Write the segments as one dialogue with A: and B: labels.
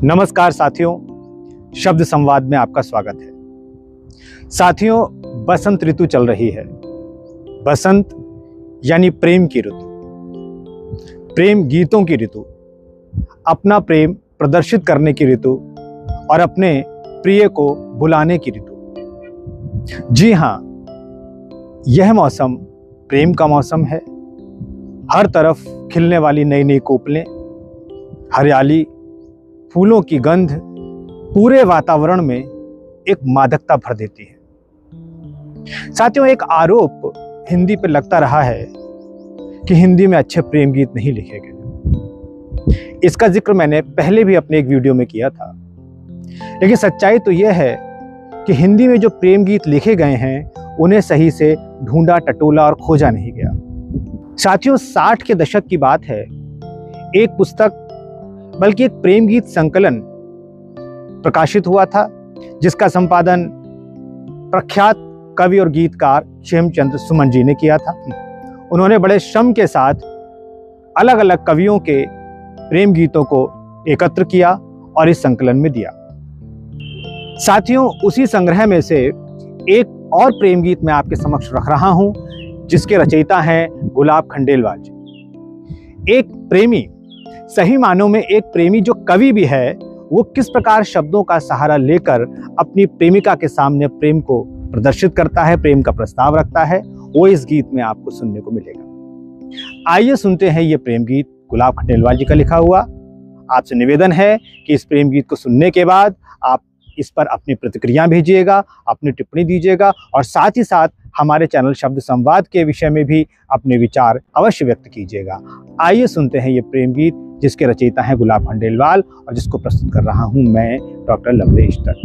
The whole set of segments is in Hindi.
A: नमस्कार साथियों, शब्द संवाद में आपका स्वागत है। साथियों, बसंत ऋतु चल रही है। बसंत यानी प्रेम की ऋतु, प्रेम गीतों की ऋतु, अपना प्रेम प्रदर्शित करने की ऋतु और अपने प्रिय को बुलाने की ऋतु। जी हाँ, यह मौसम प्रेम का मौसम है। हर तरफ खिलने वाली नई नई कोपलें, हरियाली, फूलों की गंध पूरे वातावरण में एक मादकता भर देती है। साथियों, एक आरोप हिंदी पे लगता रहा है कि हिंदी में अच्छे प्रेम गीत नहीं लिखे गए। इसका जिक्र मैंने पहले भी अपने एक वीडियो में किया था, लेकिन सच्चाई तो यह है कि हिंदी में जो प्रेम गीत लिखे गए हैं उन्हें सही से ढूंढा, टटोला और खोजा नहीं गया। साथियों, 60 के दशक की बात है। एक पुस्तक, बल्कि एक प्रेम गीत संकलन प्रकाशित हुआ था, जिसका संपादन प्रख्यात कवि और गीतकार क्षेमचंद्र सुमन जी ने किया था। उन्होंने बड़े श्रम के साथ अलग अलग कवियों के प्रेम गीतों को एकत्र किया और इस संकलन में दिया। साथियों, उसी संग्रह में से एक और प्रेम गीत मैं आपके समक्ष रख रहा हूं, जिसके रचयिता हैं गुलाब खंडेलवाल जी। एक प्रेमी, सही मानों में एक प्रेमी जो कवि भी है, वो किस प्रकार शब्दों का सहारा लेकर अपनी प्रेमिका के सामने प्रेम को प्रदर्शित करता है, प्रेम का प्रस्ताव रखता है, वो इस गीत में आपको सुनने को मिलेगा। आइए सुनते हैं ये प्रेम गीत गुलाब खंडेलवाल जी का लिखा हुआ। आपसे निवेदन है कि इस प्रेम गीत को सुनने के बाद आप इस पर अपनी प्रतिक्रिया भेजिएगा, अपनी टिप्पणी दीजिएगा और साथ ही साथ हमारे चैनल शब्द संवाद के विषय में भी अपने विचार अवश्य व्यक्त कीजिएगा। आइए सुनते हैं ये प्रेम गीत, जिसके रचयिता हैं गुलाब खंडेलवाल और जिसको प्रस्तुत कर रहा हूं मैं, डॉक्टर लवलेश दत्त।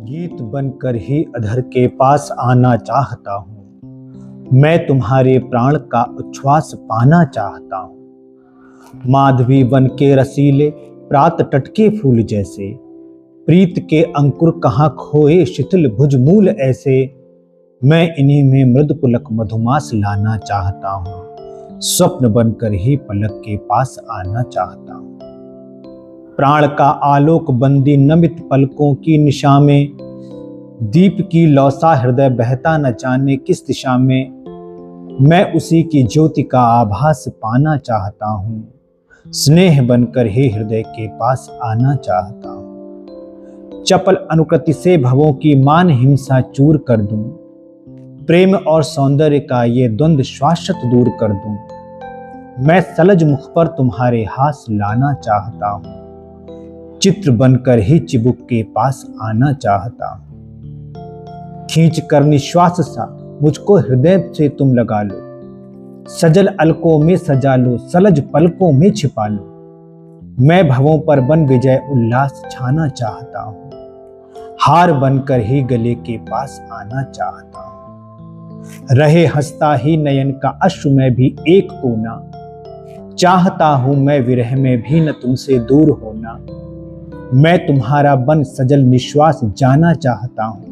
A: गीत बनकर ही अधर के पास आना चाहता हूं, मैं तुम्हारे प्राण का उच्छ्वास पाना चाहता हूं। माधवी वन के रसीले प्रात टटके फूल जैसे, प्रीत के अंकुर कहाँ खोए शिथिल भुजमूल ऐसे, मैं इन्हीं में मृद पुलक मधुमास लाना चाहता हूँ, स्वप्न बनकर ही पलक के पास आना चाहता हूँ। प्राण का आलोक बंदी नमित पलकों की निशा में, दीप की लौसा हृदय बहता न जाने किस दिशा में, मैं उसी की ज्योति का आभास पाना चाहता हूँ, स्नेह बनकर ही हृदय के पास आना चाहता हूँ। चपल अनुकृति से भवों की मान हिंसा चूर कर दूं, प्रेम और सौंदर्य का ये द्वंद्व शाश्वत दूर कर दूं, मैं सलज मुख पर तुम्हारे हास लाना चाहता हूं, चित्र बनकर ही चिबुक के पास आना चाहता हूं। खींच कर निश्वास सा मुझको हृदय से तुम लगा लो, सजल अलकों में सजा लो, सलज पलकों में छिपा लो, मैं भवों पर बन विजय उल्लास छाना चाहता हूं, हार बनकर ही गले के पास आना चाहता हूं। रहे हंसता ही नयन का अश्रु में भी एक कोना, चाहता हूं मैं विरह में भी न तुमसे दूर होना, मैं तुम्हारा बन सजल निश्वास जाना चाहता हूं,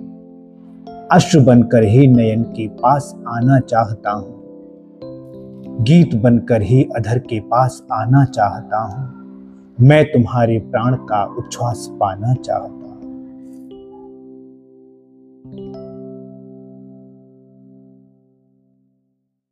A: अश्रु बनकर ही नयन के पास आना चाहता हूं, गीत बनकर ही अधर के पास आना चाहता हूं, मैं तुम्हारे प्राण का उच्छ्वास पाना चाहता हूं।